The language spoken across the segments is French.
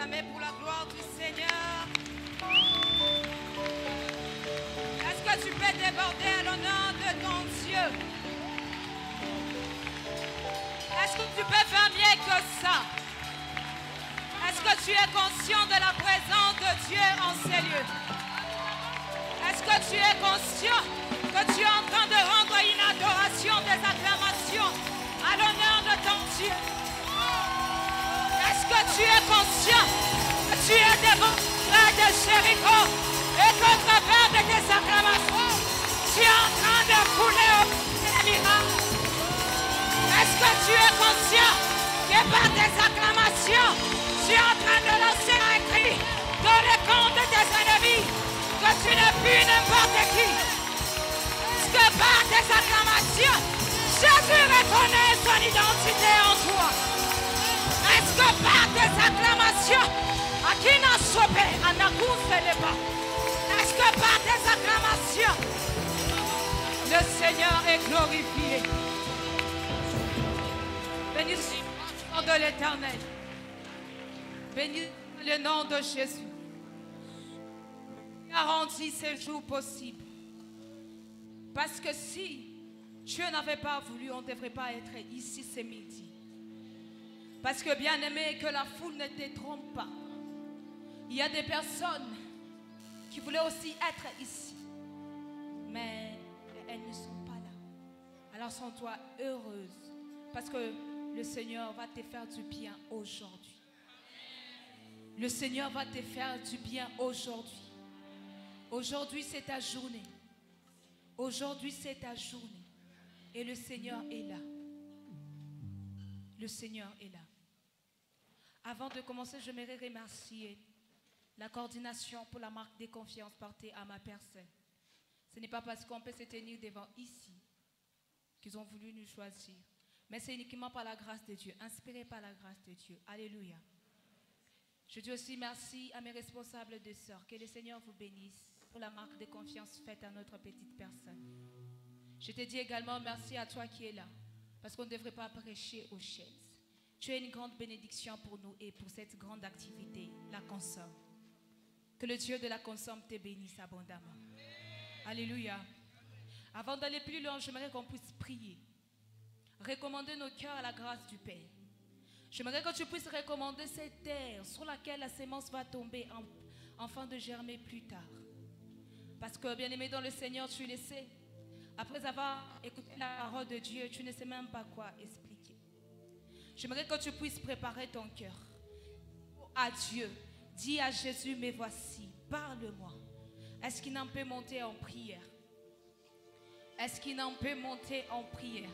acclamer pour la gloire du Seigneur. Est-ce que tu peux déborder à l'honneur de ton Dieu? Est-ce que tu peux faire mieux que ça? Est-ce que tu es conscient de la présence de Dieu en ces lieux? Est-ce que tu es conscient que tu es en train de rendre une adoration, des acclamations à l'honneur de ton Dieu? Est-ce que tu es conscient que tu es devant près de Jéricho et qu'au travers de tes acclamations, tu es en train de couler au pied des miracles? Est-ce que tu es conscient que par tes acclamations, tu es en train de lancer un cri dans le camp de tes ennemis, que tu n'es plus n'importe qui? Est-ce que par tes acclamations, Jésus reconnaît son identité en toi? Est-ce que par tes acclamations, Akina Sope, Anakou Seleba, est-ce que par tes acclamations, le Seigneur est glorifié? Béni soit le nom de l'Éternel. Béni le nom de Jésus. Garantit ce jour possible. Parce que si Dieu n'avait pas voulu, on ne devrait pas être ici ce midi. Parce que bien aimé, que la foule ne te trompe pas. Il y a des personnes qui voulaient aussi être ici. Mais elles ne sont pas là. Alors sens-toi heureuse. Parce que le Seigneur va te faire du bien aujourd'hui. Le Seigneur va te faire du bien aujourd'hui. Aujourd'hui, c'est ta journée. Aujourd'hui, c'est ta journée. Et le Seigneur est là. Le Seigneur est là. Avant de commencer, j'aimerais remercier la coordination pour la marque de confiance portée à ma personne. Ce n'est pas parce qu'on peut se tenir devant ici qu'ils ont voulu nous choisir. Mais c'est uniquement par la grâce de Dieu, inspiré par la grâce de Dieu. Alléluia. Je dis aussi merci à mes responsables de sœurs. Que le Seigneur vous bénisse pour la marque de confiance faite à notre petite personne. Je te dis également merci à toi qui es là. Parce qu'on ne devrait pas prêcher aux chaises. Tu es une grande bénédiction pour nous et pour cette grande activité, la consomme. Que le Dieu de la consomme te bénisse abondamment. Alléluia. Avant d'aller plus loin, j'aimerais qu'on puisse prier. Recommander nos cœurs à la grâce du Père. J'aimerais que tu puisses recommander cette terre sur laquelle la sémence va tomber afin de germer plus tard. Parce que, bien-aimé dans le Seigneur, tu le sais. Après avoir écouté la parole de Dieu, tu ne sais même pas quoi expliquer. J'aimerais que tu puisses préparer ton cœur à Dieu. Dis à Jésus, mais voici, parle-moi. Est-ce qu'il n'en peut monter en prière? Est-ce qu'il n'en peut monter en prière?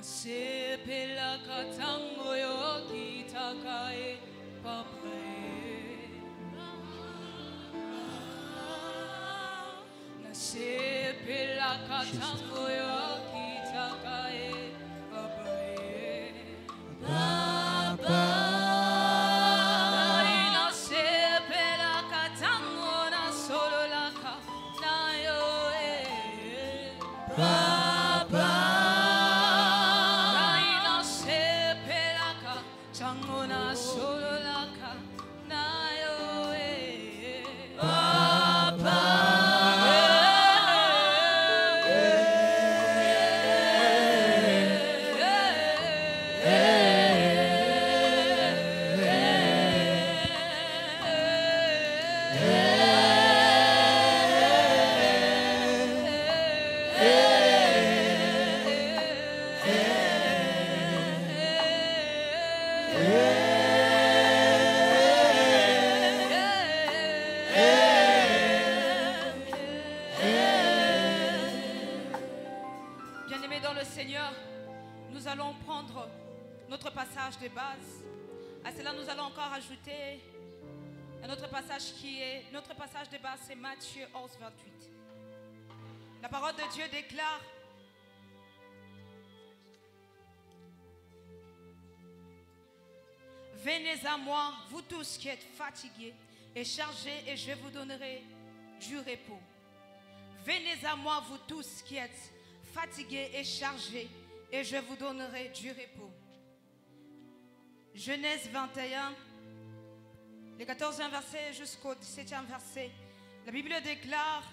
Sepela katango yo kitakae papae. Na sepela katango yo kitakae papae. Papa. Na sepela katango na solo laka na yo Papa. Seigneur, nous allons prendre notre passage de base. À cela, nous allons encore ajouter un autre passage notre passage de base, c'est Matthieu 11, 28. La parole de Dieu déclare: venez à moi, vous tous qui êtes fatigués et chargés, et je vous donnerai du repos. Venez à moi, vous tous qui êtes fatigués et chargés, et je vous donnerai du repos. Genèse 21, le 14e verset jusqu'au 17e verset. La Bible déclare: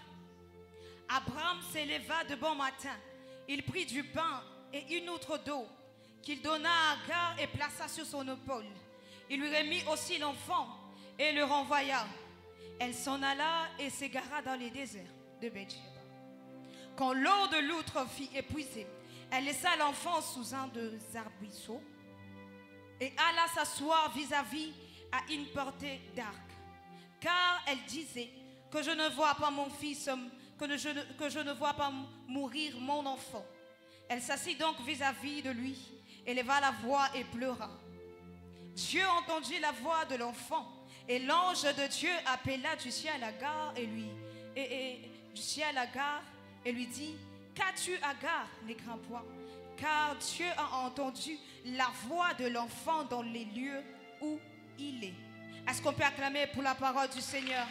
Abraham s'éleva de bon matin. Il prit du pain et une outre d'eau qu'il donna à Agar et plaça sur son épaule. Il lui remit aussi l'enfant et le renvoya. Elle s'en alla et s'égara dans les déserts de Beersheba. Quand l'eau de l'outre fut épuisée, elle laissa l'enfant sous un des arbrisseaux et alla s'asseoir vis-à-vis à une portée d'arc. Car elle disait: que je ne vois pas mon fils, que je ne vois pas mourir mon enfant. Elle s'assit donc vis-à-vis de lui, éleva la voix et pleura. Dieu entendit la voix de l'enfant, et l'ange de Dieu appela du ciel Agar et lui dit: qu'as-tu, Agar? Ne crains point, car Dieu a entendu la voix de l'enfant dans les lieux où il est. Est-ce qu'on peut acclamer pour la parole du Seigneur?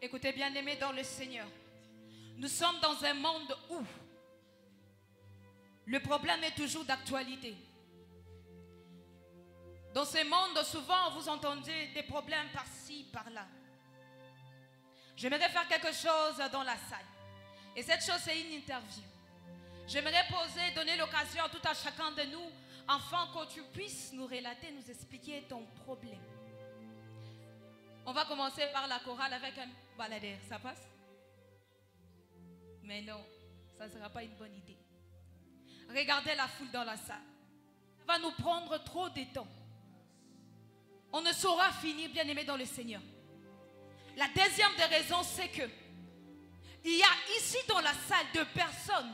Écoutez, bien-aimés dans le Seigneur, nous sommes dans un monde où le problème est toujours d'actualité. Dans ce monde, souvent, vous entendez des problèmes par-ci, par-là. J'aimerais faire quelque chose dans la salle. Et cette chose, c'est une interview. J'aimerais donner l'occasion à tout à chacun de nous, afin que tu puisses nous relater, nous expliquer ton problème. On va commencer par la chorale avec un baladeur. Ça passe? Mais non, ça ne sera pas une bonne idée. Regardez la foule dans la salle. Ça va nous prendre trop de temps. On ne saura finir, bien aimé dans le Seigneur. La deuxième des raisons, c'est que il y a ici dans la salle de personnes.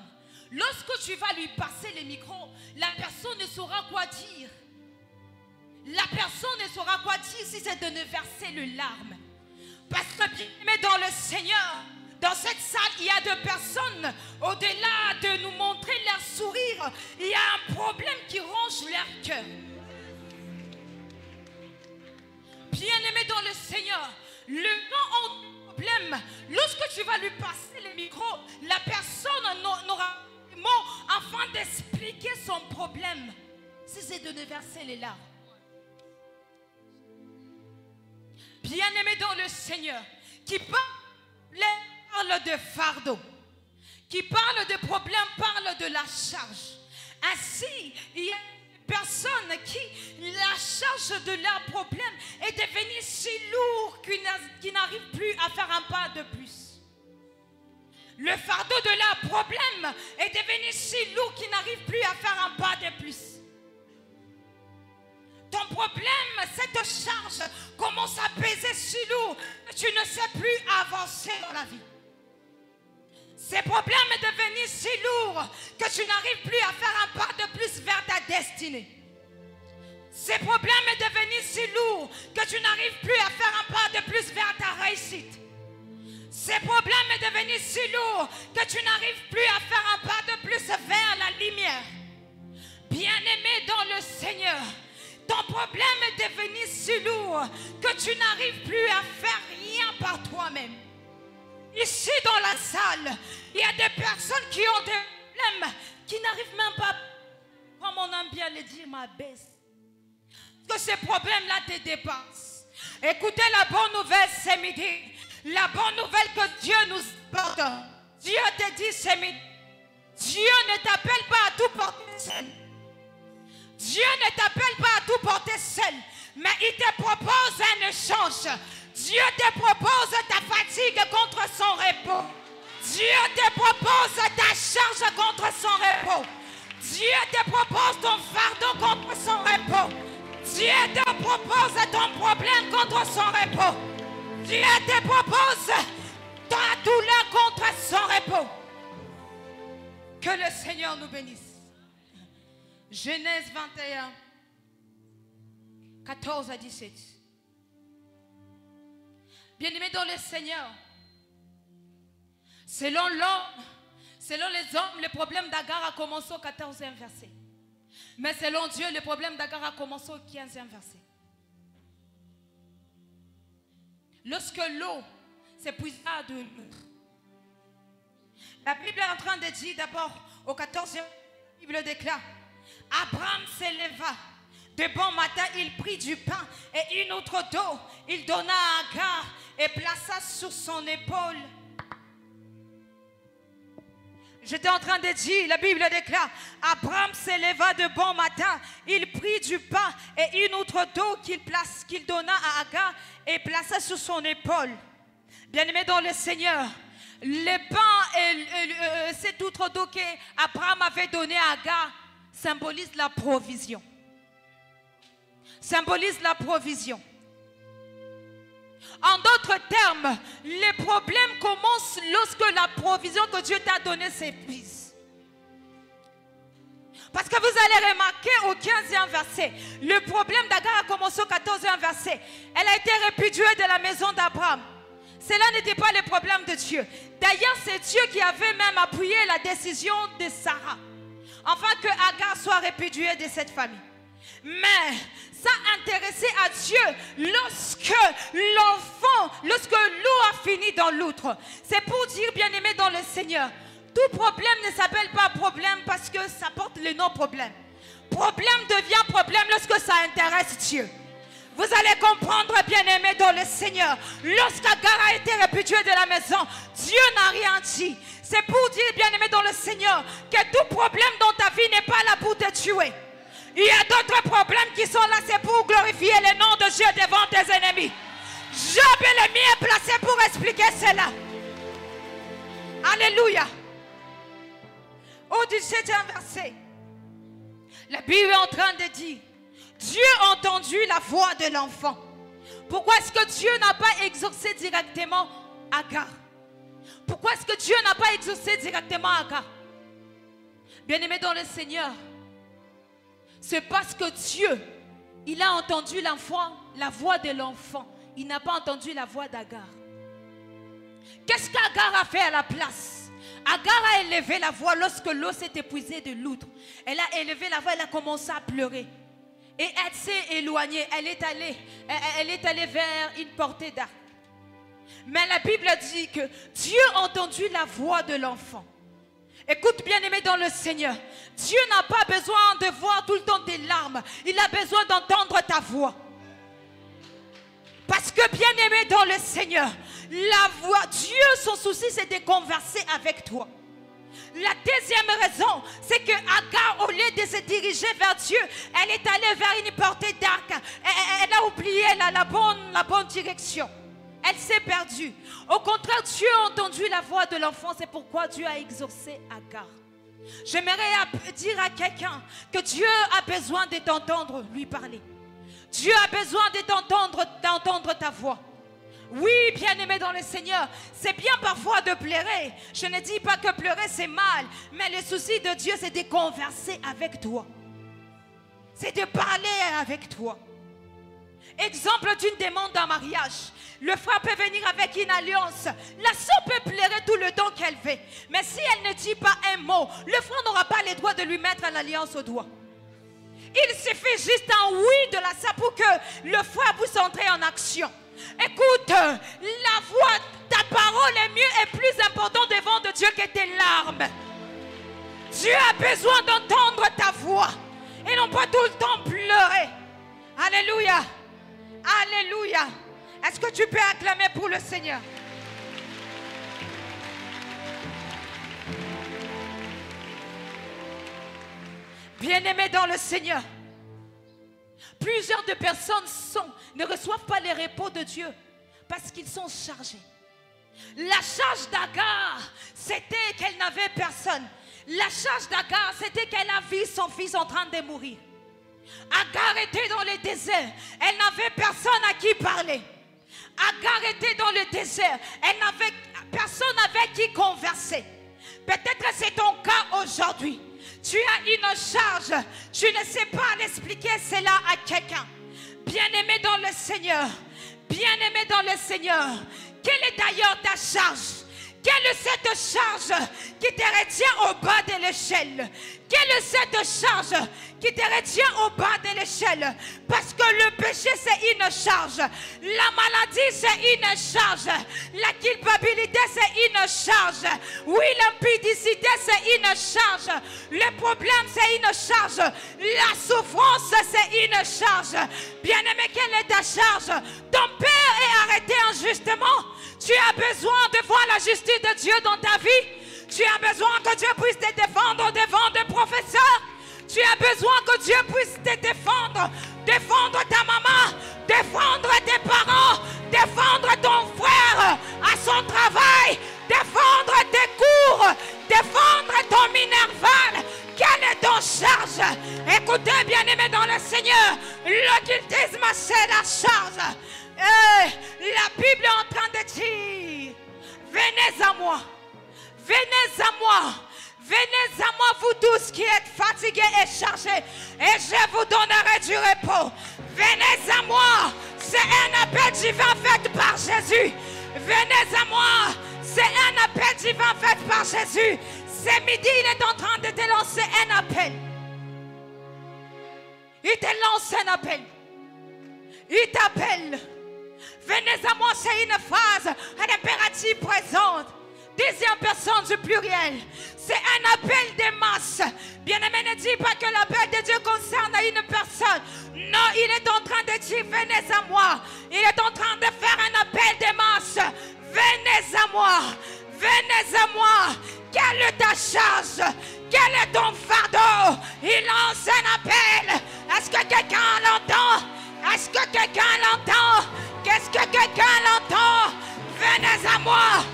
Lorsque tu vas lui passer le micro, la personne ne saura quoi dire. La personne ne saura quoi dire si c'est de ne verser le larme. Parce que bien aimé dans le Seigneur, dans cette salle, il y a des personnes, au-delà de nous montrer leur sourire, il y a un problème qui ronge leur cœur. Bien-aimé dans le Seigneur, le grand problème, lorsque tu vas lui passer le micro, la personne n'aura pas de mots afin d'expliquer son problème, si c'est de ne verser les larmes. Bien-aimé dans le Seigneur, qui parle de fardeau, qui parle de problème, parle de la charge. Ainsi, il y a des personnes qui, la charge de leur problème est devenue si lourde qu'ils n'arrivent plus à faire un pas de plus. Le fardeau de leur problème est devenu si lourd qu'ils n'arrivent plus à faire un pas de plus. Ton problème, cette charge commence à peser si lourd que tu ne sais plus avancer dans la vie. Ce problème est devenu si lourd que tu n'arrives plus à faire un pas de plus vers ta destinée. Ce problème est devenu si lourd que tu n'arrives plus à faire un pas de plus vers ta réussite. Ce problème est devenu si lourd que tu n'arrives plus à faire un pas de plus vers la lumière. Bien-aimé dans le Seigneur, ton problème est devenu si lourd que tu n'arrives plus à faire rien par toi-même. Ici dans la salle, il y a des personnes qui ont des problèmes, qui n'arrivent même pas, comme on aime bien le dire, ma baisse. Que ces problèmes-là te dépassent. Écoutez la bonne nouvelle ce midi. La bonne nouvelle que Dieu nous porte. Dieu te dit ce midi, Dieu ne t'appelle pas à tout porter seul. Dieu ne t'appelle pas à tout porter seul, mais il te propose un échange. Dieu te propose ta fatigue contre son repos. Dieu te propose ta charge contre son repos. Dieu te propose ton fardeau contre son repos. Dieu te propose ton problème contre son repos. Dieu te propose ta douleur contre son repos. Que le Seigneur nous bénisse. Genèse 21, 14 à 17. Bien-aimés dans le Seigneur, selon l'homme, selon les hommes, le problème d'Agar a commencé au 14e verset. Mais selon Dieu, le problème d'Agar a commencé au 15e verset. Lorsque l'eau s'épuisa de l'eau, la Bible est en train de dire d'abord au 14e, la Bible déclare: Abraham s'éleva. De bon matin, il prit du pain et une autre d'eau. Il donna à Agar et plaça sur son épaule. J'étais en train de dire, la Bible déclare: Abraham s'éleva de bon matin. Il prit du pain et une autre d'eau qu'il donna à Agar et plaça sur son épaule. Bien-aimé dans le Seigneur, le pain et cette autre d'eau qu'Abraham avait donné à Agar symbolise la provision. Symbolise la provision. En d'autres termes, les problèmes commencent lorsque la provision que Dieu t'a donnée s'épuise. Parce que vous allez remarquer au 15e verset, le problème d'Agar a commencé au 14e verset. Elle a été répudiée de la maison d'Abraham. Cela n'était pas le problème de Dieu. D'ailleurs, c'est Dieu qui avait même appuyé la décision de Sarah, afin que Agar soit répudiée de cette famille. Mais ça intéressait à Dieu lorsque l'eau a fini dans l'outre. C'est pour dire, bien-aimé dans le Seigneur, tout problème ne s'appelle pas problème parce que ça porte le nom problème. Problème devient problème lorsque ça intéresse Dieu. Vous allez comprendre, bien-aimé dans le Seigneur, lorsqu'Agar a été répudiée de la maison, Dieu n'a rien dit. C'est pour dire, bien-aimé dans le Seigneur, que tout problème dans ta vie n'est pas là pour te tuer. Il y a d'autres problèmes qui sont là, c'est pour glorifier le nom de Dieu devant tes ennemis. Job et le mien est placé pour expliquer cela. Alléluia. Au 17e verset, la Bible est en train de dire: Dieu a entendu la voix de l'enfant. Pourquoi est-ce que Dieu n'a pas exaucé directement Agar? Pourquoi est-ce que Dieu n'a pas exaucé directement Agar? Bien-aimé dans le Seigneur, c'est parce que Dieu, il a entendu l'enfant, la voix de l'enfant. Il n'a pas entendu la voix d'Agar. Qu'est-ce qu'Agar a fait à la place? Agar a élevé la voix lorsque l'eau s'est épuisée de l'outre. Elle a élevé la voix, elle a commencé à pleurer. Et elle s'est éloignée, elle est allée vers une portée d'arc. Mais la Bible dit que Dieu a entendu la voix de l'enfant. Écoute, bien-aimé dans le Seigneur, Dieu n'a pas besoin de voir tout le temps des larmes. Il a besoin d'entendre ta voix. Parce que, bien-aimé dans le Seigneur, la voix, Dieu, son souci, c'est de converser avec toi. La deuxième raison, c'est que Agar, au lieu de se diriger vers Dieu, elle est allée vers une portée d'arc. Elle a oublié la bonne direction. Elle s'est perdue. Au contraire, Dieu a entendu la voix de l'enfant. C'est pourquoi Dieu a exaucé Agar. J'aimerais dire à quelqu'un que Dieu a besoin de t'entendre lui parler. Dieu a besoin de d'entendre ta voix. Oui, bien-aimé dans le Seigneur, c'est bien parfois de pleurer. Je ne dis pas que pleurer c'est mal, mais le souci de Dieu c'est de converser avec toi. C'est de parler avec toi. Exemple d'une demande en mariage. Le frère peut venir avec une alliance. La sœur peut pleurer tout le temps qu'elle veut. Mais si elle ne dit pas un mot, le frère n'aura pas le droit de lui mettre l'alliance au doigt. Il suffit juste un oui de la sœur pour que le frère puisse entrer en action. Écoute, la voix, ta parole est mieux et plus importante devant de Dieu que tes larmes. Dieu a besoin d'entendre ta voix et non pas tout le temps pleurer. Alléluia. Alléluia. Est-ce que tu peux acclamer pour le Seigneur? Bien-aimés dans le Seigneur, plusieurs de personnes ne reçoivent pas les repos de Dieu parce qu'ils sont chargés. La charge d'Agar, c'était qu'elle n'avait personne. La charge d'Agar, c'était qu'elle a vu son fils en train de mourir. Agar était dans le désert. Elle n'avait personne à qui parler. Agar était dans le désert. Elle n'avait personne avec qui converser. Peut-être c'est ton cas aujourd'hui. Tu as une charge. Tu ne sais pas l'expliquer cela à quelqu'un. Bien-aimé dans le Seigneur. Bien-aimé dans le Seigneur. Quelle est d'ailleurs ta charge? Quelle est cette charge qui te retient au bas de l'échelle? Quelle est cette charge qui te retient au bas de l'échelle? Parce que le péché c'est une charge. La maladie c'est une charge. La culpabilité c'est une charge. Oui, l'impudicité c'est une charge. Le problème c'est une charge. La souffrance c'est une charge. Bien-aimé, quelle est ta charge? Ton père est arrêté injustement. Tu as besoin de voir la justice de Dieu dans ta vie. Tu as besoin que Dieu puisse te défendre devant des professeurs. Tu as besoin que Dieu puisse te défendre. Défendre ta maman. Défendre tes parents. Défendre ton frère à son travail. Défendre tes cours. Défendre ton minerval. Quelle est ton charge? Écoutez, bien-aimés dans le Seigneur. L'occultisme, c'est la charge. La Bible est en train de dire, venez à moi, venez à moi, venez à moi vous tous qui êtes fatigués et chargés, et je vous donnerai du repos. Venez à moi, c'est un appel divin fait par Jésus. Venez à moi, c'est un appel divin fait par Jésus. Ce midi, il est en train de te lancer un appel. Il te lance un appel. Il t'appelle. Venez à moi, c'est une phrase, un impératif présente. Deuxième personne du pluriel. C'est un appel des masses. Bien-aimé, ne dis pas que l'appel de Dieu concerne une personne. Non, il est en train de dire, venez à moi. Il est en train de faire un appel des masses. Venez à moi. Venez à moi. Quelle est ta charge? Quel est ton fardeau? Il lance un appel. Est-ce que quelqu'un l'entend? Est-ce que quelqu'un l'entend? Qu'est-ce que quelqu'un l'entend? Venez à moi.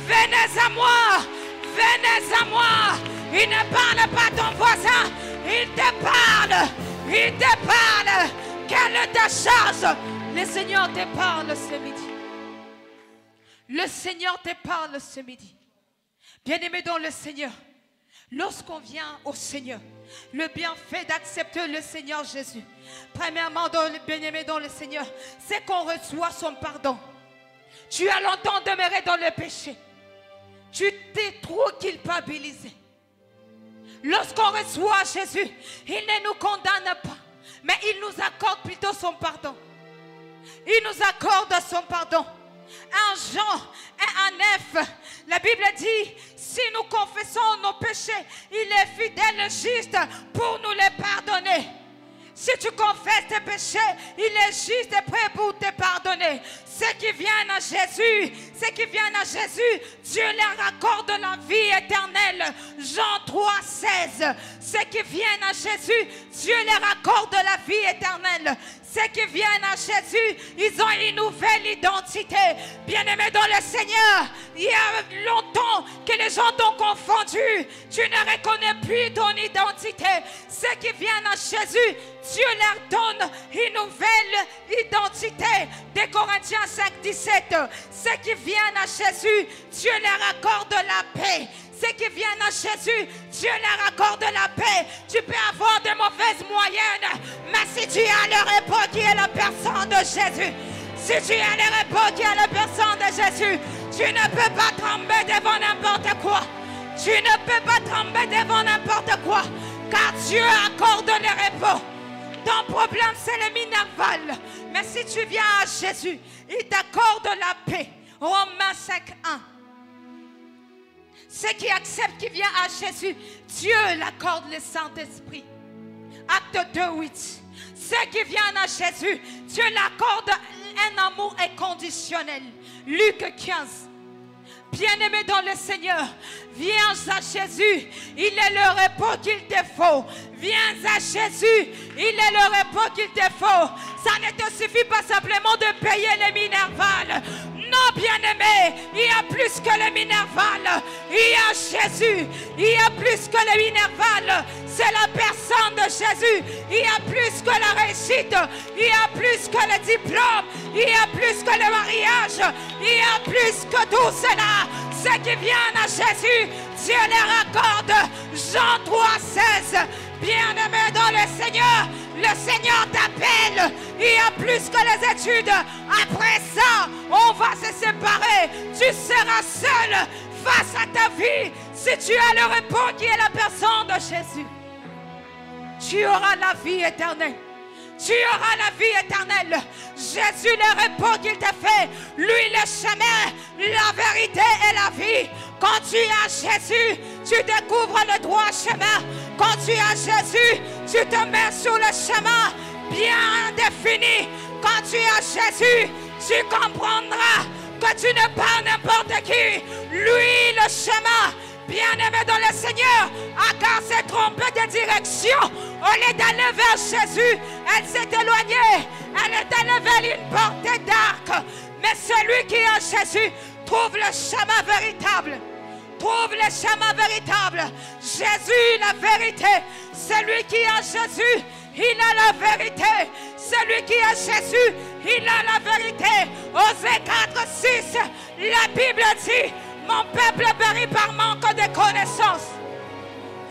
Venez à moi. Venez à moi. Il ne parle pas à ton voisin. Il te parle. Il te parle. Quelle est ta charge? Le Seigneur te parle ce midi. Le Seigneur te parle ce midi. Bien-aimé dans le Seigneur, lorsqu'on vient au Seigneur, le bienfait d'accepter le Seigneur Jésus, premièrement, bien-aimé dans le Seigneur, c'est qu'on reçoit son pardon. Tu as longtemps demeuré dans le péché. Tu t'es trop culpabilisé. Lorsqu'on reçoit Jésus, il ne nous condamne pas, mais il nous accorde plutôt son pardon. Il nous accorde son pardon. En Jean 1:9, la Bible dit, si nous confessons nos péchés, il est fidèle et juste pour nous les pardonner. Si tu confesses tes péchés, il est juste et prêt pour te pardonner. Ceux qui viennent à Jésus, Dieu leur accorde la vie éternelle. Jean 3:16. Ceux qui viennent à Jésus, Dieu leur accorde la vie éternelle. Ceux qui viennent à Jésus, ils ont une nouvelle identité. Bien-aimés dans le Seigneur, il y a longtemps que les gens t'ont confondu. Tu ne reconnais plus ton identité. Ceux qui viennent à Jésus, Dieu leur donne une nouvelle identité. De Corinthiens 5:17. Ceux qui viennent à Jésus, Dieu leur accorde la paix. Ceux qui viennent à Jésus, Dieu leur accorde la paix. Tu peux avoir de mauvaises moyennes, mais si tu as le repos qui est la personne de Jésus, si tu as le repos qui est la personne de Jésus, tu ne peux pas trembler devant n'importe quoi. Tu ne peux pas trembler devant n'importe quoi, car Dieu accorde le repos. Ton problème, c'est le minerval. Mais si tu viens à Jésus, il t'accorde la paix. Romains 5:1. Ceux qui acceptent qui vient à Jésus, Dieu l'accorde le Saint-Esprit. Acte 2:8. Ceux qui viennent à Jésus, Dieu l'accorde un amour inconditionnel. Luc 15. Bien-aimé dans le Seigneur, viens à Jésus, il est le repos qu'il te faut. Viens à Jésus, il est le repos qu'il te faut. Ça ne te suffit pas simplement de payer les minervales. Non, bien-aimé, il y a plus que le minerval. Il y a Jésus, il y a plus que le minerval. c'est la personne de Jésus. Il y a plus que la réussite, il y a plus que le diplôme, il y a plus que le mariage, il y a plus que tout cela. Ceux qui viennent à Jésus, Dieu les accorde. Jean 3,16. Bien-aimé dans le Seigneur t'appelle. Il y a plus que les études. Après ça, on va se séparer. Tu seras seul face à ta vie. Si tu as le repos qui est la personne de Jésus, tu auras la vie éternelle. Tu auras la vie éternelle. Jésus, le repos qu'il t'a fait, lui le chemin, la vérité et la vie. Quand tu as Jésus, tu découvres le droit chemin. Quand tu as Jésus, tu te mets sur le chemin bien défini. Quand tu as Jésus, tu comprendras que tu n'es pas n'importe qui. Lui, le chemin. Bien-aimé dans le Seigneur, Agar s'est trompée de direction. Au lieu d'aller vers Jésus, elle s'est éloignée. Elle est allée vers une portée d'arc. Mais celui qui a Jésus trouve le chemin véritable. Trouve le chemin véritable. Jésus, la vérité. Celui qui a Jésus, il a la vérité. Celui qui a Jésus, il a la vérité. Osée 4,6, la Bible dit: mon peuple périt par manque de connaissance.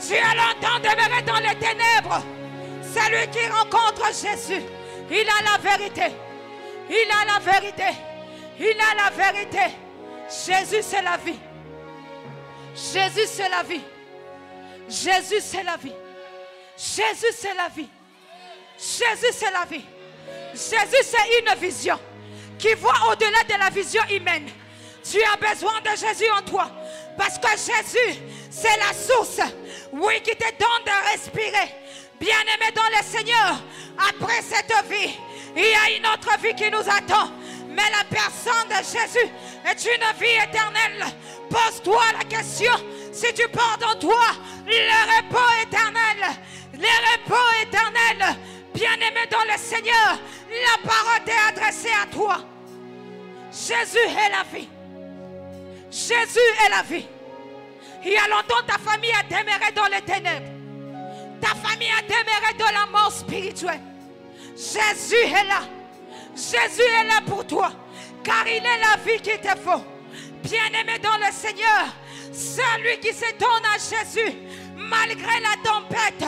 Tu as longtemps demeuré dans les ténèbres. Celui qui rencontre Jésus, il a la vérité. Il a la vérité. Il a la vérité. Jésus, c'est la vie. Jésus, c'est la vie. Jésus, c'est la vie. Jésus, c'est la vie. Jésus, c'est la vie. Jésus, c'est une vision qui voit au-delà de la vision humaine. Tu as besoin de Jésus en toi. Parce que Jésus, c'est la source, oui, qui te donne de respirer. Bien-aimé dans le Seigneur, après cette vie, il y a une autre vie qui nous attend. Mais la personne de Jésus est une vie éternelle. Pose-toi la question, si tu portes en toi le repos éternel, le repos éternel. Bien-aimé dans le Seigneur, la parole est adressée à toi. Jésus est la vie. Jésus est la vie. Il y a longtemps, ta famille a demeuré dans les ténèbres. Ta famille a demeuré dans la mort spirituelle. Jésus est là. Jésus est là pour toi. Car il est la vie qu'il te faut. Bien-aimé dans le Seigneur, celui qui se donne à Jésus, malgré la tempête,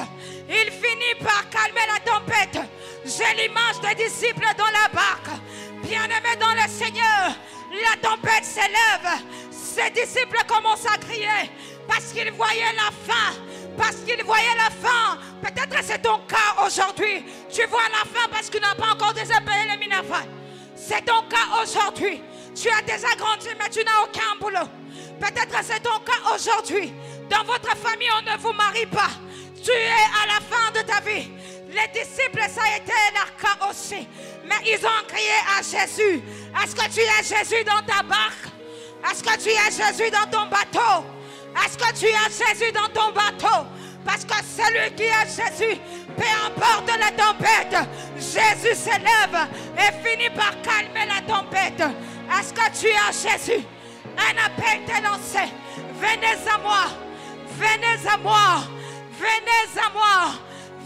il finit par calmer la tempête. J'ai l'image des disciples dans la barque. Bien-aimé dans le Seigneur, la tempête s'élève. Ses disciples commencent à crier parce qu'ils voyaient la fin. Parce qu'ils voyaient la fin. Peut-être c'est ton cas aujourd'hui. Tu vois la fin parce que tu n'as pas encore déshabillé les minafas. C'est ton cas aujourd'hui. Tu as déjà grandi mais tu n'as aucun boulot. Peut-être c'est ton cas aujourd'hui. Dans votre famille, on ne vous marie pas. Tu es à la fin de ta vie. Les disciples, ça a été leur cas aussi. Mais ils ont crié à Jésus. Est-ce que tu as Jésus dans ta barque? Est-ce que tu as Jésus dans ton bateau? Est-ce que tu as Jésus dans ton bateau? Parce que celui qui a Jésus, peu importe la tempête, Jésus s'élève et finit par calmer la tempête. Est-ce que tu as Jésus? Un appel t'est lancé. Venez à moi. Venez à moi. Venez à moi.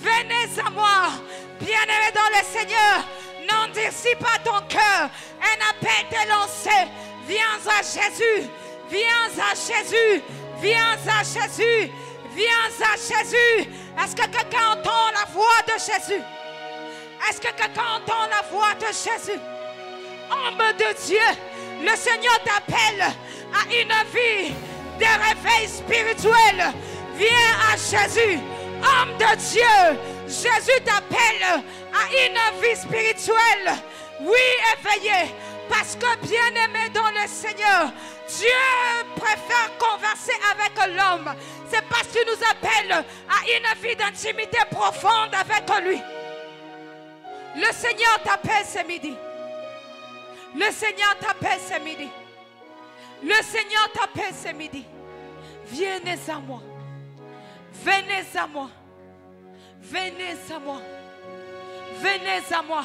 Venez à moi. Bien-aimé dans le Seigneur, n'endurcis pas ton cœur. Un appel t'est lancé. Viens à Jésus. Viens à Jésus. Viens à Jésus. Viens à Jésus. Est-ce que quelqu'un entend la voix de Jésus? Est-ce que quelqu'un entend la voix de Jésus? Homme de Dieu, le Seigneur t'appelle à une vie de réveil spirituel. Viens à Jésus. Homme de Dieu, Jésus t'appelle à une vie spirituelle. Oui, éveillé. Parce que bien-aimé dans le Seigneur, Dieu préfère converser avec l'homme. C'est parce qu'il nous appelle à une vie d'intimité profonde avec lui. Le Seigneur t'appelle ce midi. Le Seigneur t'appelle ce midi. Le Seigneur t'appelle ce midi. Venez à moi. Venez à moi. Venez à moi. Venez à moi.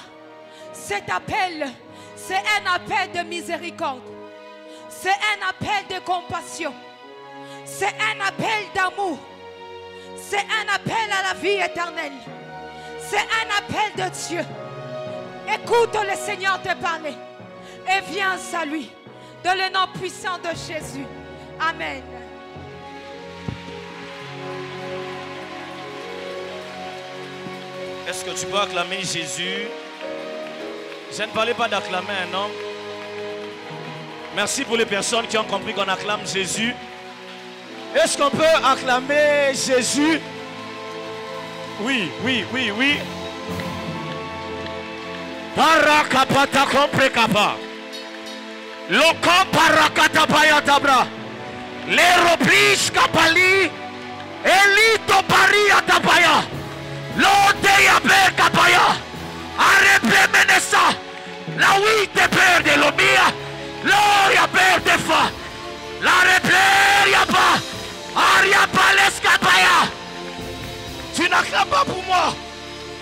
Cet appel, c'est un appel de miséricorde. C'est un appel de compassion. C'est un appel d'amour. C'est un appel à la vie éternelle. C'est un appel de Dieu. Écoute le Seigneur te parler. Et viens à lui. Dans le nom puissant de Jésus. Amen. Est-ce que tu peux acclamer Jésus? Je ne parlais pas d'acclamer un homme. Merci pour les personnes qui ont compris qu'on acclame Jésus. Est-ce qu'on peut acclamer Jésus? Oui, oui, oui, oui. Parakapata komprekapa. Loko parakatapaya tabra. Leroplish kapali. Elito paria tapaya. L'ode yabe kapaya. Arepe menesa. La huite perde lo mia. Gloria perde fa. La repleria pa. Aria pales kapaya. Tu n'acclames pas pour moi.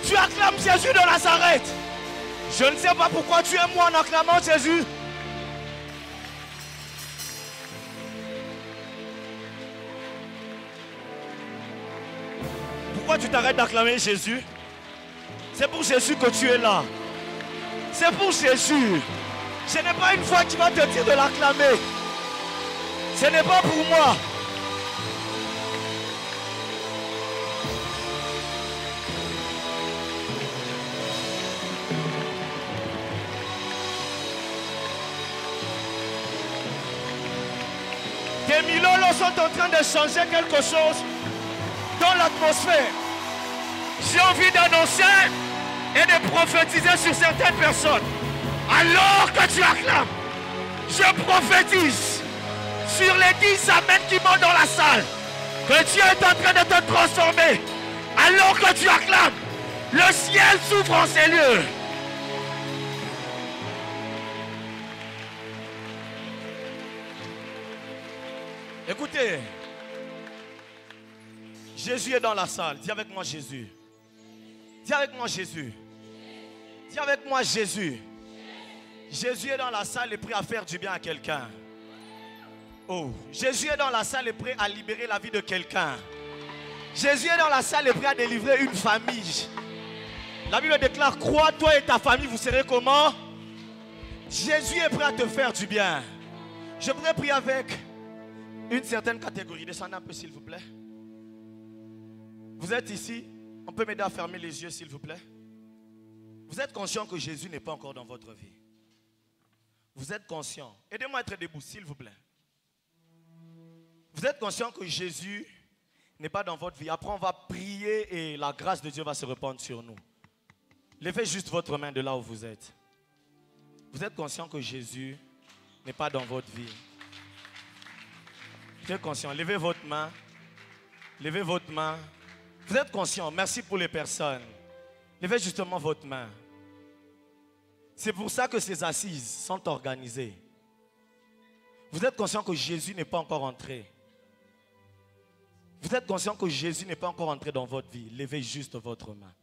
Tu acclames Jésus de Nazareth. Je ne sais pas pourquoi tu es moi en acclamant Jésus. Pourquoi tu t'arrêtes d'acclamer Jésus? C'est pour Jésus que tu es là. C'est pour Jésus. Ce n'est pas une fois qu'il va te dire de l'acclamer. Ce n'est pas pour moi. Des milolos sont en train de changer quelque chose dans l'atmosphère. J'ai envie d'annoncer et de prophétiser sur certaines personnes. Alors que tu acclames, je prophétise sur les 10 amens qui montent dans la salle que Dieu est en train de te transformer. Alors que tu acclames, le ciel s'ouvre en ces lieux. Écoutez, Jésus est dans la salle. Dis avec moi Jésus. Dis avec moi Jésus. Dis avec moi Jésus. Jésus est dans la salle et prêt à faire du bien à quelqu'un. Oh, Jésus est dans la salle et prêt à libérer la vie de quelqu'un. Jésus est dans la salle et prêt à délivrer une famille. La Bible déclare, crois toi et ta famille, vous serez comment? Jésus est prêt à te faire du bien. Je voudrais prier avec une certaine catégorie. Descendez un peu s'il vous plaît. Vous êtes ici. On peut m'aider à fermer les yeux s'il vous plaît. Vous êtes conscient que Jésus n'est pas encore dans votre vie. Vous êtes conscient. Aidez-moi à être debout s'il vous plaît. Vous êtes conscient que Jésus n'est pas dans votre vie. Après on va prier et la grâce de Dieu va se répandre sur nous. Levez juste votre main de là où vous êtes. Vous êtes conscient que Jésus n'est pas dans votre vie. Vous êtes conscient. Levez votre main. Levez votre main. Vous êtes conscient. Merci pour les personnes. Levez justement votre main. C'est pour ça que ces assises sont organisées. Vous êtes conscient que Jésus n'est pas encore entré. Vous êtes conscient que Jésus n'est pas encore entré dans votre vie. Levez juste votre main.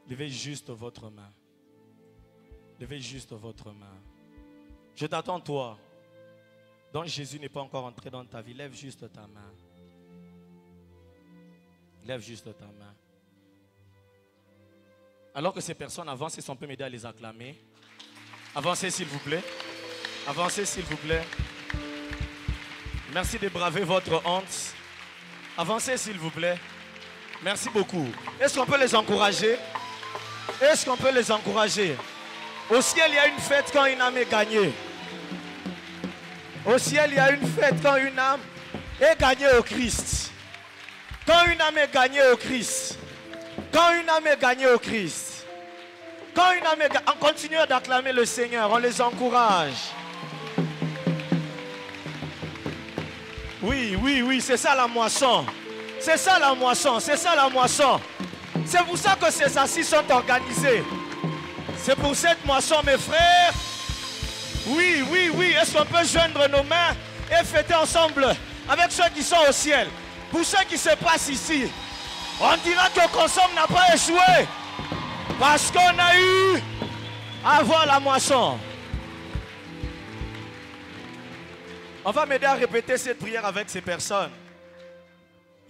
Levez juste votre main. Levez juste votre main. Je t'attends toi. Donc Jésus n'est pas encore entré dans ta vie. Lève juste ta main. Lève juste ta main. Alors que ces personnes avancent, si on peut m'aider à les acclamer. Avancez s'il vous plaît. Avancez s'il vous plaît. Merci de braver votre honte. Avancez s'il vous plaît. Merci beaucoup. Est-ce qu'on peut les encourager? Est-ce qu'on peut les encourager? Au ciel, il y a une fête quand une âme est gagnée. Au ciel, il y a une fête quand une âme est gagnée au Christ. Quand une âme est gagnée au Christ. Quand une âme est gagnée au Christ. Quand une âme est gagnée, on continue d'acclamer le Seigneur, on les encourage. Oui, oui, oui, c'est ça la moisson. C'est ça la moisson, c'est ça la moisson. C'est pour ça que ces assises sont organisées. C'est pour cette moisson, mes frères. Oui, oui, oui. Est-ce qu'on peut joindre nos mains et fêter ensemble avec ceux qui sont au ciel? Pour ce qui se passe ici, on dira que Consomme n'a pas échoué. Parce qu'on a eu à voir la moisson. On va m'aider à répéter cette prière avec ces personnes.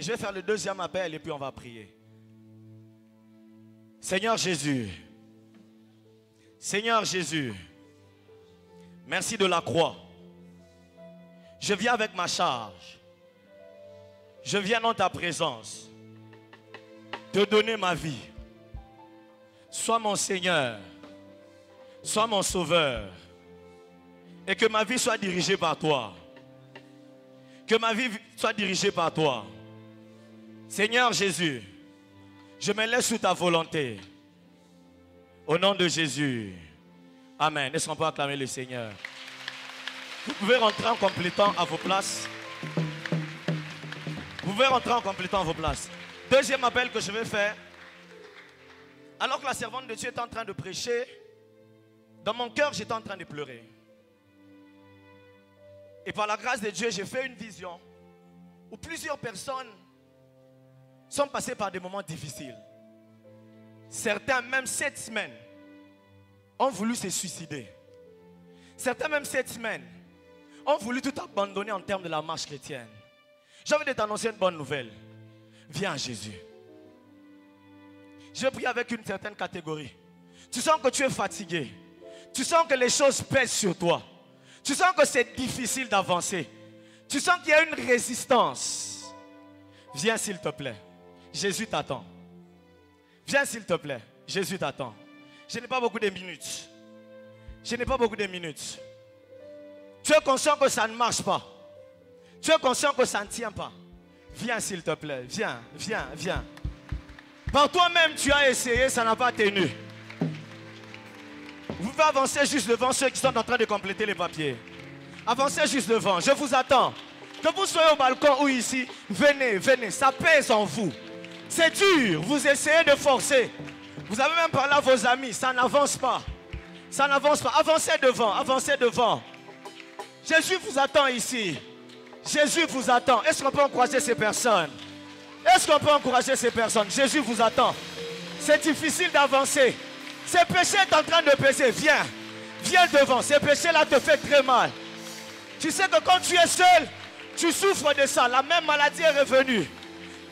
Je vais faire le deuxième appel et puis on va prier. Seigneur Jésus, Seigneur Jésus, merci de la croix. Je viens avec ma charge. Je viens dans ta présence te donner ma vie. Sois mon Seigneur, sois mon Sauveur, et que ma vie soit dirigée par toi. Que ma vie soit dirigée par toi. Seigneur Jésus, je me laisse sous ta volonté. Au nom de Jésus. Amen. Est-ce qu'on peut acclamer le Seigneur? Vous pouvez rentrer en complétant à vos places. Vous pouvez rentrer en complétant à vos places. Deuxième appel que je vais faire. Alors que la servante de Dieu est en train de prêcher, dans mon cœur, j'étais en train de pleurer. Et par la grâce de Dieu, j'ai fait une vision où plusieurs personnes sont passées par des moments difficiles. Certains, même 7 semaines, ont voulu se suicider. Certains, même 7 semaines, ont voulu tout abandonner en termes de la marche chrétienne. J'ai envie de t'annoncer une bonne nouvelle. Viens à Jésus. Je vais prier avec une certaine catégorie. Tu sens que tu es fatigué. Tu sens que les choses pèsent sur toi. Tu sens que c'est difficile d'avancer. Tu sens qu'il y a une résistance. Viens s'il te plaît. Jésus t'attend. Viens s'il te plaît. Jésus t'attend. Je n'ai pas beaucoup de minutes. Je n'ai pas beaucoup de minutes. Tu es conscient que ça ne marche pas. Tu es conscient que ça ne tient pas. Viens s'il te plaît. Viens, viens, viens. Par toi-même tu as essayé, ça n'a pas tenu. Vous pouvez avancer juste devant ceux qui sont en train de compléter les papiers. Avancez juste devant, je vous attends. Que vous soyez au balcon ou ici, venez, venez, ça pèse en vous. C'est dur, vous essayez de forcer. Vous avez même parlé à vos amis, ça n'avance pas. Ça n'avance pas, avancez devant, avancez devant. Jésus vous attend ici. Jésus vous attend. Est-ce qu'on peut encourager ces personnes? Est-ce qu'on peut encourager ces personnes? Jésus vous attend. C'est difficile d'avancer. Ce péché est en train de peser. Viens. Viens devant. Ce péché-là te fait très mal. Tu sais que quand tu es seul, tu souffres de ça. La même maladie est revenue.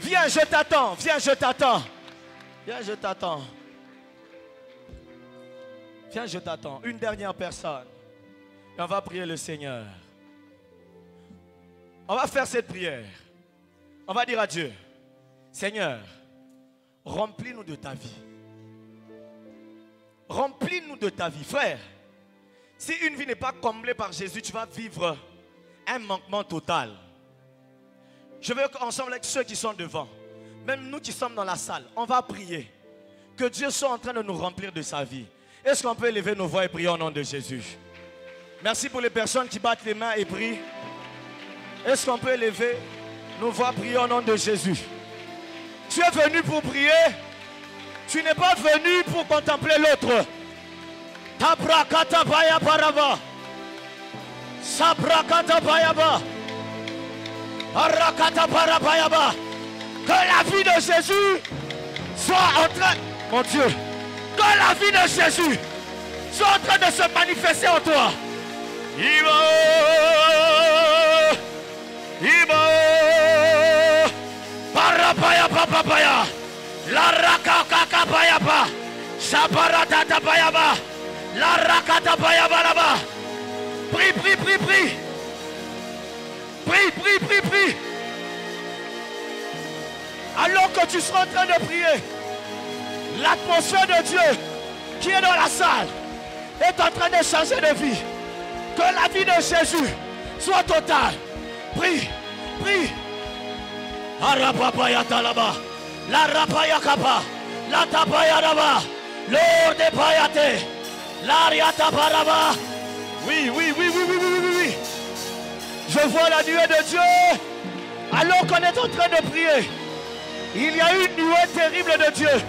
Viens, je t'attends. Viens, je t'attends. Viens, je t'attends. Viens, je t'attends. Une dernière personne. Et on va prier le Seigneur. On va faire cette prière. On va dire à Dieu, Seigneur, remplis-nous de ta vie. Remplis-nous de ta vie. Frère, si une vie n'est pas comblée par Jésus, tu vas vivre un manquement total. Je veux qu'ensemble avec ceux qui sont devant, même nous qui sommes dans la salle, on va prier. Que Dieu soit en train de nous remplir de sa vie. Est-ce qu'on peut élever nos voix et prier au nom de Jésus? Merci pour les personnes qui battent les mains et prient. Est-ce qu'on peut élever nos voix, prier au nom de Jésus? Tu es venu pour prier. Tu n'es pas venu pour contempler l'autre. Tabrakata baya paraba. Sabrakata bayaba. Arakata parabayaba. Que la vie de Jésus soit en train, mon Dieu, que la vie de Jésus soit en train de se manifester en toi. Parapaya papaya. La rakaka bayaba. Sabarata bayaba. La rakata bayaba là-bas. Prie, prie, prie, prie. Prie, prie, prie, prie. Alors que tu seras en train de prier, l'atmosphère de Dieu qui est dans la salle est en train de changer de vie. Que la vie de Jésus soit totale. Prie, prie. Arapapaya talaba. La rapaya kapa. La tapaya daba. Lord payate. L'ariata paraba. Oui, oui, oui, oui, oui, oui, oui, oui. Je vois la nuée de Dieu. Alors qu'on est en train de prier, il y a une nuée terrible de Dieu.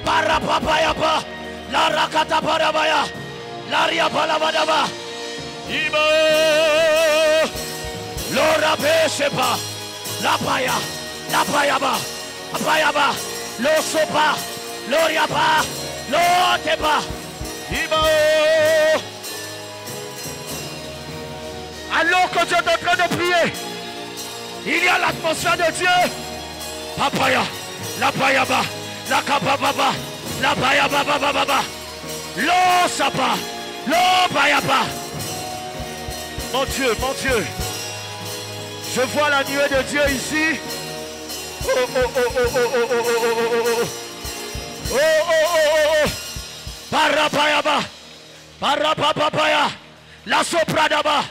Parapapayapa. La rakata parabaya. L'aria palabadaba. Ibo. L'orabe sepa. La paya. La payaba. La payaba. Lo sopa. L'oriaba. L'otepa. Ibo. Alors que tu es en train de prier, Il y a l'atmosphère de Dieu. Papaya, la payaba, la kapababa, la payababa, l'eau sapa, l'eau payaba. Mon Dieu, mon Dieu. Je vois la nuée de Dieu ici. Oh, oh, oh, oh, oh, oh, oh, oh, oh, oh, oh. Oh, oh, oh, oh, oh. Parapayaba. Parapapapaya. La sopradaba.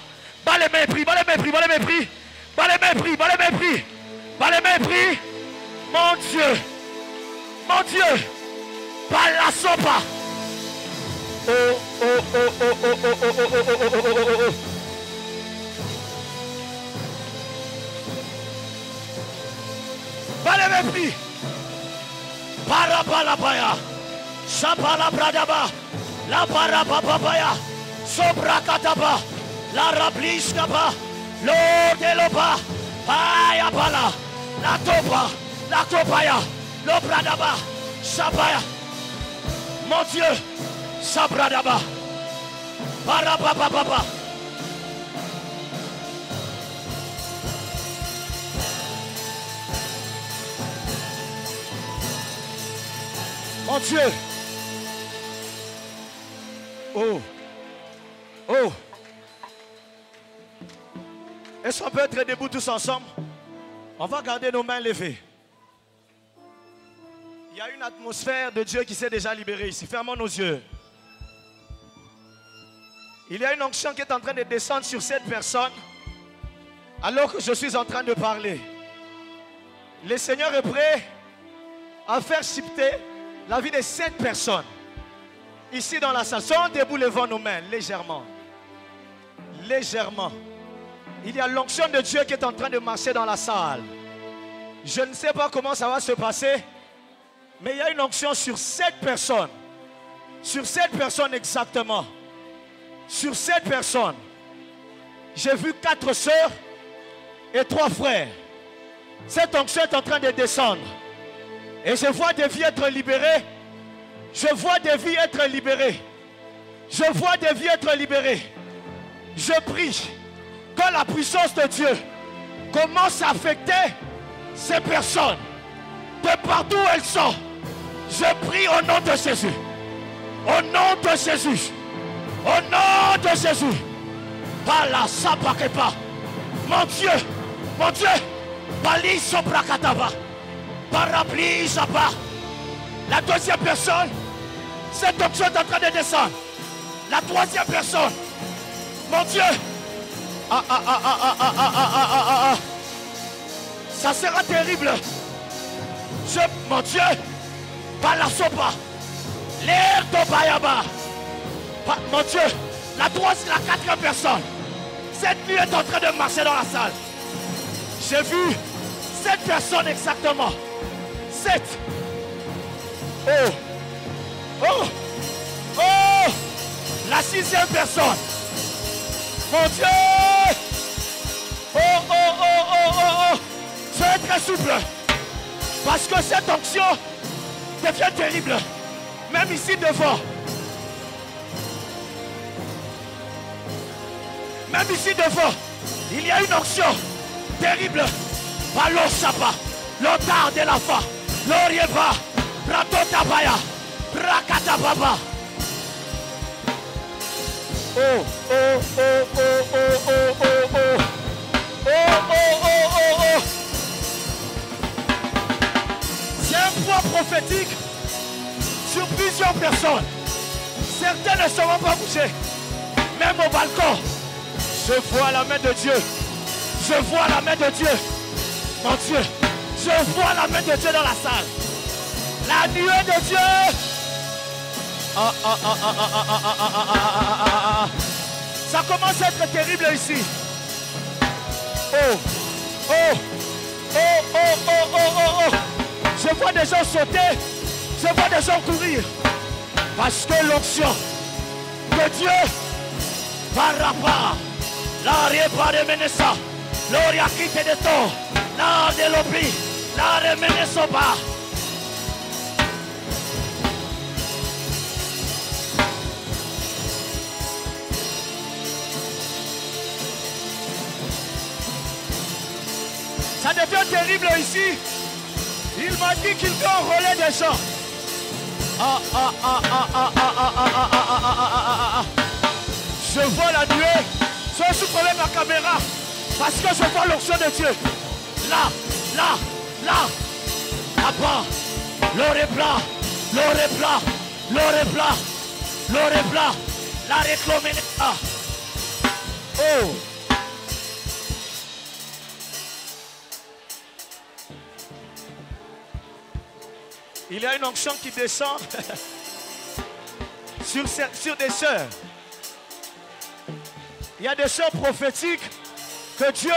Bas les mépris, bas les mépris, bas les mépris. Bas les mépris, bas les mépris. Bas les mépris. Mon Dieu. Mon Dieu. Par la sopa. Oh, oh, oh, oh, oh, oh, oh, oh, oh, oh, oh, oh, oh. Pas les mépris. Parapalapaya. Chapalabradaba. La parapapapaya. Sobrakataba. La rabliskaba. L'odeloba. Ayapala. La topa. La topaya. L'obradaba. Chapaya. Mon Dieu. Sabradaba. Parapapapapa. Mon Dieu. Oh. Oh. Est-ce qu'on peut être debout tous ensemble? On va garder nos mains levées. Il y a une atmosphère de Dieu qui s'est déjà libérée ici. Fermons nos yeux. Il y a une onction qui est en train de descendre sur cette personne alors que je suis en train de parler. Le Seigneur est prêt à faire shifter la vie de 7 personnes. Ici dans la salle, soyons debout, levons nos mains légèrement. Légèrement. Il y a l'onction de Dieu qui est en train de marcher dans la salle. Je ne sais pas comment ça va se passer, mais il y a une onction sur 7 personnes. Sur 7 personnes exactement. Sur 7 personnes. J'ai vu 4 sœurs et 3 frères. Cette onction est en train de descendre. Et je vois des vies être libérées. Je vois des vies être libérées. Je vois des vies être libérées. Je prie que la puissance de Dieu commence à affecter ces personnes. De partout où elles sont. Je prie au nom de Jésus. Au nom de Jésus. Au nom de Jésus. Par la sapakepa. Mon Dieu. Mon Dieu. Bali sobrakataba. Parapli Zapa. La deuxième personne, cette onction est en train de descendre. La troisième personne, mon Dieu, ça sera terrible. Mon Dieu, par la sopa, l'air de Bayaba. Mon Dieu, la quatrième personne, cette nuit est en train de marcher dans la salle. J'ai vu 7 personnes exactement. 7. Oh. Oh. Oh. La 6e personne. Mon Dieu. Oh, oh, oh, oh, oh, oh. Soyez très souple. Parce que cette onction devient terrible. Même ici devant. Même ici devant. Il y a une onction terrible. Palo Sapa. L'otard de la fa. L'orieba. Pratotabaya. Prakatababa. Oh, oh, oh, oh, oh, oh, oh, oh. Oh, oh, oh, oh, oh. C'est un poids prophétique sur plusieurs personnes. Certains ne seront pas bougés. Même au balcon. Je vois la main de Dieu. Je vois la main de Dieu. Mon Dieu. Je vois la main de Dieu dans la salle. La nuée de Dieu. Ça commence à être terrible ici. Oh, oh, oh, oh, oh, oh, oh, oh. Je vois des gens sauter. Je vois des gens courir. Parce que l'onction de Dieu parapa. La répa de Menessa. L'oria quitté de temps. La de l'obli. La remene soba. Ça devient terrible ici. Il m'a dit qu'il veut enrôler des gens. Je vois la nuée. Soyez sous-prenez ma caméra. Parce que je vois l'onction de Dieu. Là, là, là. Là-bas. L'or est plat. L'or est plat. L'or est plat. L'or est plat. La réclame est là. Oh. Il y a une onction qui descend sur des sœurs. Il y a des sœurs prophétiques que Dieu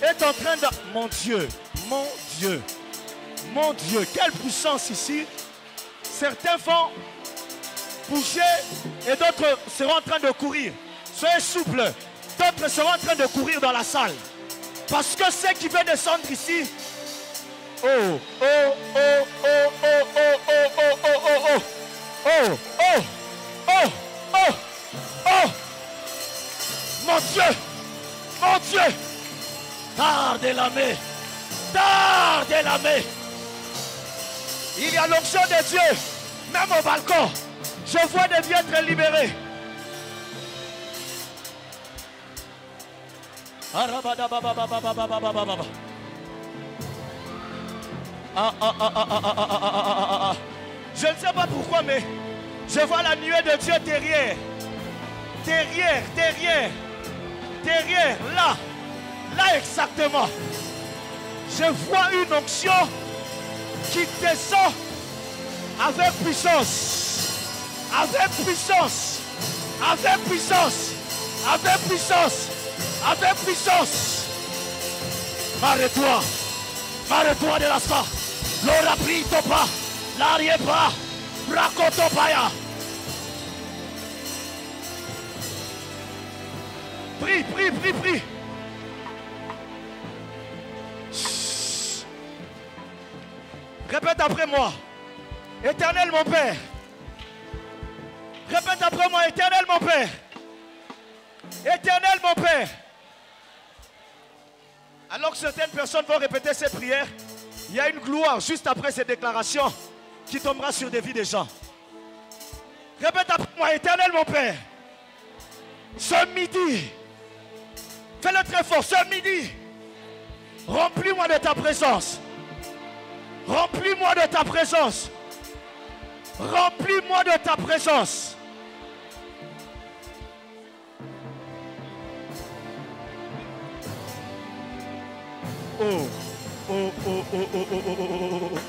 est en train de... Mon Dieu, mon Dieu, mon Dieu, quelle puissance ici. Certains vont bouger et d'autres seront en train de courir. Soyez souples. D'autres seront en train de courir dans la salle. Parce que ce qui veut descendre ici... Oh, oh, oh, oh, oh, oh, oh, oh, oh, oh, oh, oh, oh, oh, oh, oh, mon Dieu, mon Dieu, tarde la main, tarde la main. Il y a l'onction de Dieu, même au balcon, je vois des vies être libérés. Je ne sais pas pourquoi, mais je vois la nuée de Dieu derrière. Derrière, derrière, derrière, là, là exactement. Je vois une onction qui descend avec puissance, avec puissance, avec puissance, avec puissance, avec puissance. Arrête-toi. Arrête-toi de la sa. L'ora prito pas. L'arrière pas. Rakoto paya. Prie, prie, prie, prie. Répète après moi. Éternel mon Père. Répète après moi. Éternel mon Père. Éternel mon Père. Alors que certaines personnes vont répéter ces prières, il y a une gloire juste après ces déclarations qui tombera sur des vies des gens. Répète après moi, Éternel mon Père, ce midi, fais-le très fort, ce midi, remplis-moi de ta présence. Remplis-moi de ta présence. Remplis-moi de ta présence. Oh, oh, oh, oh, oh, oh, oh, oh, oh, oh.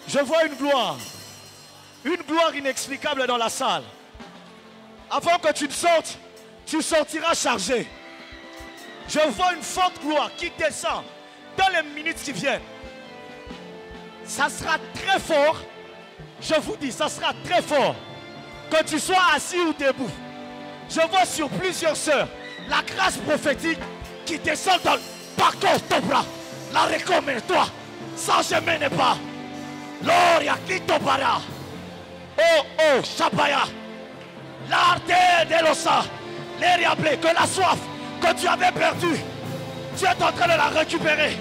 Je vois une gloire inexplicable dans la salle. Avant que tu ne sortes, tu sortiras chargé. Je vois une forte gloire qui descend dans les minutes qui viennent. Ça sera très fort. Je vous dis, ça sera très fort. Que tu sois assis ou debout. Je vois sur plusieurs sœurs la grâce prophétique qui descend dans le parcours ton bras. La recommande-toi. Sans jamais ne pas. Gloria Kito para. Oh, oh, Shabaya. L'arte de l'ossa. Les rappelés que la soif que tu avais perdue, tu es en train de la récupérer.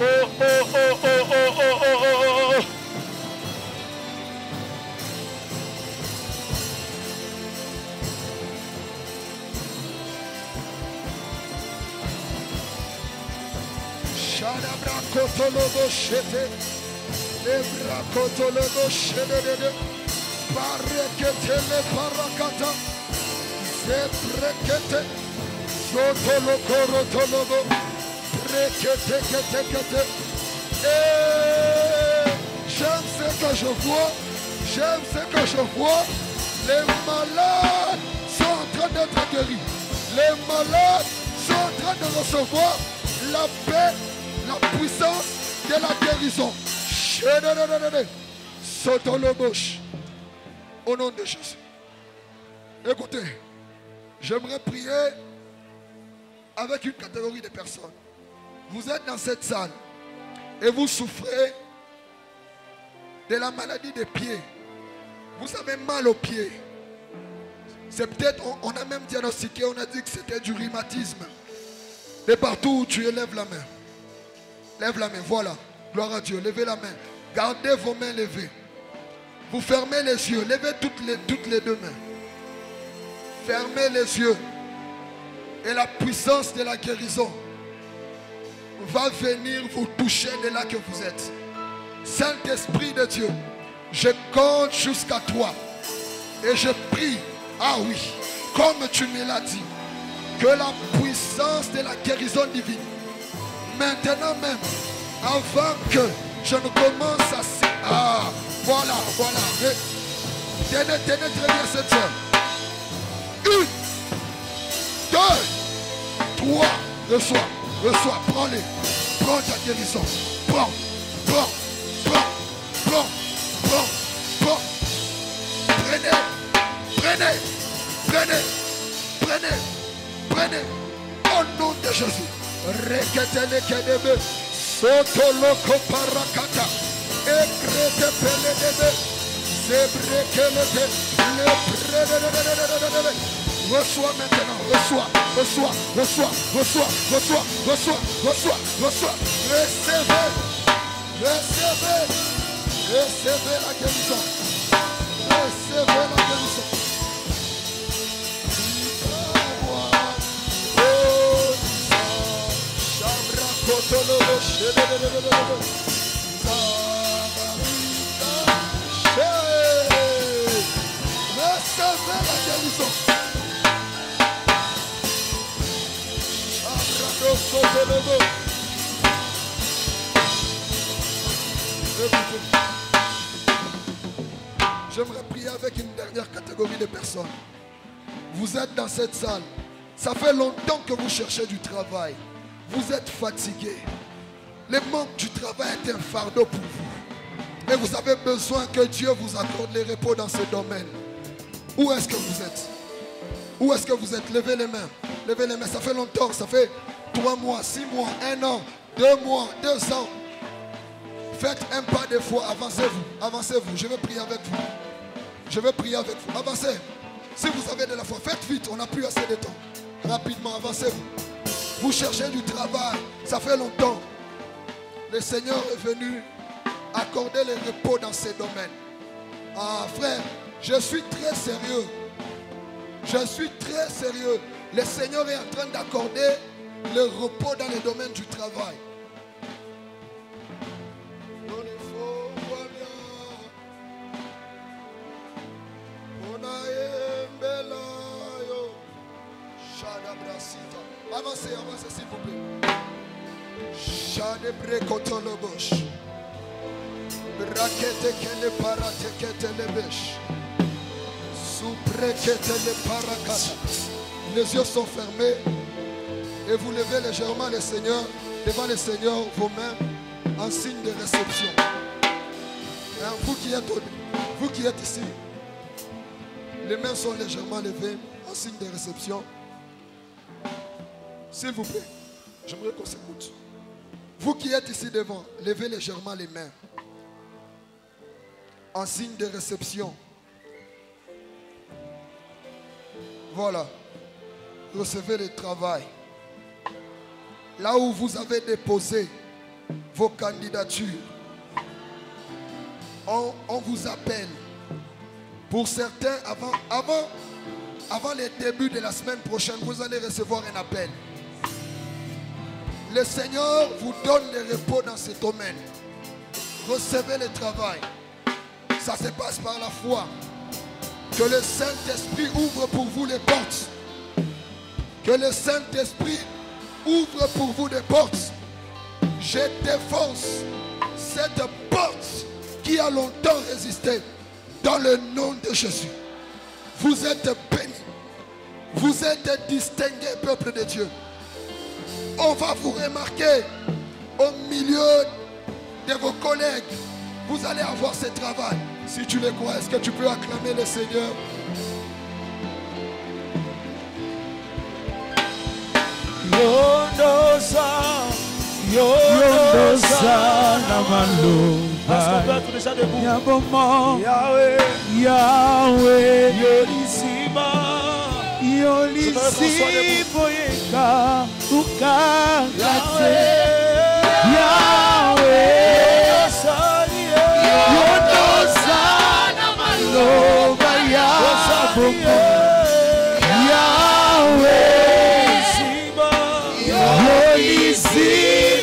Oh, oh, oh, oh, oh, oh, oh, oh, oh, oh. Shadabrakotologo shete, lebrakotologo shedede, bareketele parakata, zebrekete, zotolokorotologo, breketekete. Et j'aime ce que je vois, j'aime ce que je vois. Les malades sont en train d'être guéris. Les malades sont en train de recevoir la paix, la puissance de la guérison. Sautons le bouche. Au nom de Jésus. Écoutez, j'aimerais prier avec une catégorie de personnes. Vous êtes dans cette salle et vous souffrez de la maladie des pieds. Vous avez mal aux pieds. C'est peut-être, on a même diagnostiqué, on a dit que c'était du rhumatisme. Et partout où tu es, lève la main. Lève la main, voilà. Gloire à Dieu, levez la main. Gardez vos mains levées. Vous fermez les yeux, levez toutes les deux mains. Fermez les yeux. Et la puissance de la guérison va venir vous toucher de là que vous êtes. Saint-Esprit de Dieu, je compte jusqu'à toi. Et je prie, ah oui, comme tu me l'as dit, que la puissance de la guérison divine, maintenant même, avant que je ne commence à... Ah, voilà. Tenez très bien cette soeur. 1, 2, 3, reçois, prends-les. Prends ta guérison. Prends. Prenez. Au nom de Jésus. Reketele kedebe. Sotoloko parakata. Ekrete peledebe. Zebrekelebe. Reçois maintenant. Reçois. Recevez la guérison. J'aimerais prier avec une dernière catégorie de personnes. Vous êtes dans cette salle. Ça fait longtemps que vous cherchez du travail. Vous êtes fatigué. Le manque du travail est un fardeau pour vous. Et vous avez besoin que Dieu vous accorde le repos dans ce domaine. Où est-ce que vous êtes? Où est-ce que vous êtes? Levez les mains. Levez les mains. Ça fait longtemps. Ça fait 3 mois, 6 mois, 1 an, 2 mois, 2 ans. Faites un pas de foi. Avancez-vous. Avancez-vous. Je vais prier avec vous. Avancez. Si vous avez de la foi, faites vite. On n'a plus assez de temps. Rapidement, avancez-vous. Vous cherchez du travail. Ça fait longtemps. Le Seigneur est venu accorder le repos dans ces domaines. Ah frère, je suis très sérieux. Le Seigneur est en train d'accorder le repos dans les domaines du travail. Avancez s'il vous plaît. Les yeux sont fermés et vous levez légèrement le Seigneur, devant le Seigneur vos mains en signe de réception. Et vous qui êtes ici, les mains sont légèrement levées en signe de réception. S'il vous plaît, j'aimerais qu'on s'écoute. Vous qui êtes ici devant, levez légèrement les mains en signe de réception. Voilà. Recevez le travail. Là où vous avez déposé vos candidatures, on vous appelle. Pour certains, avant les débuts de la semaine prochaine, vous allez recevoir un appel. Le Seigneur vous donne le repos dans ce domaine. Recevez le travail. Ça se passe par la foi. Que le Saint-Esprit ouvre pour vous les portes. Que le Saint-Esprit ouvre pour vous des portes. Je défonce cette porte qui a longtemps résisté. Dans le nom de Jésus. Vous êtes bénis. Vous êtes distingués, peuple de Dieu. On va vous remarquer au milieu de vos collègues. Vous allez avoir ce travail. Si tu le crois, est-ce que tu peux acclamer le Seigneur? Est-ce qu'on peut être déjà debout? Yahweh, Yahweh, Yolisima. Yolisi boyeka ukakate Yahweh Yodosana maloba Yahweh Yolisi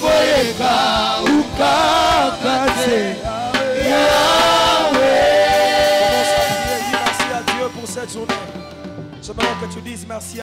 boyeka ukakate Merci à Dieu pour cette journée. J'aimerais que tu dises merci à